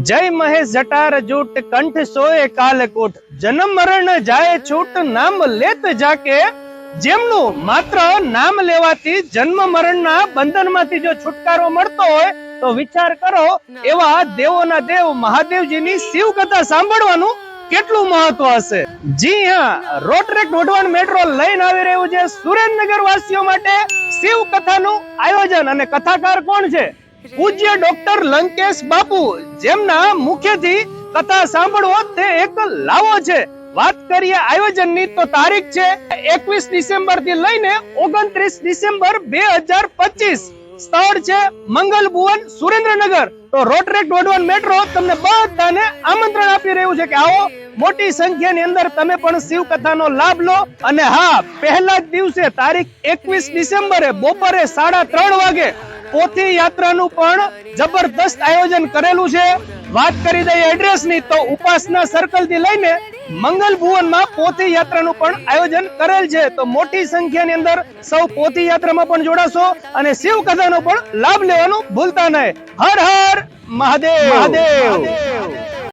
जय महेश जटार जूट कंठ सोए कालकूट जन्म मरण जाए छूट नाम लेत जाके જેમનું માત્ર નામ લેવાથી જન્મ મરણના બંધનમાંથી જો છુટકારો મળતો હોય તો વિચાર કરો એવા દેવોના દેવ મહાદેવજીની શિવ કથા સાંભળવાનું કેટલું મહત્વ હશે। જી હા, રોટરેક વઢવાણ મેટ્રો લઈને આવી રહ્યું છે સુરેન્દ્રનગર વાસીઓ માટે શિવ કથાનું આયોજન। અને કથાકાર કોણ છે? પૂજ્ય ડોક્ટર લંકેશ બાપુ, જેમના મુખ્યથી કથા સાંભળવો તે એક લાવો છે। વાત કરીએ આયોજનની તો તારીખ છે 21 ડિસેમ્બર થી લઈને 29 ડિસેમ્બર 2025। સ્થળ છે મંગલ ભુવન સુરેન્દ્રનગર। તો રોટરેક વઢવાણ મેટ્રો તમને બધાને આમંત્રણ આપી રહ્યું છે કે આવો, મોટી સંખ્યાની અંદર તમે પણ શિવ કથાનો લાભ લો। અને હા, પહેલા જ દિવસે તારીખ 21 ડિસેમ્બરે બપોરે 3:30 વાગે પોથી યાત્રાનું પણ જબરદસ્ત આયોજન કરેલું છે। વાત કરી દઈએ એડ્રેસની તો ઉપાસના સર્કલ થી લઈને મંગલ ભુવનમાં પોથી યાત્રાનું પણ આયોજન કરેલ છે। તો મોટી સંખ્યાની અંદર સૌ પોથી યાત્રામાં પણ જોડાશો અને શિવ કથાનો પણ લાભ લેવાનું ભૂલતા નહીં। હર હર મહાદેવ મહાદેવ।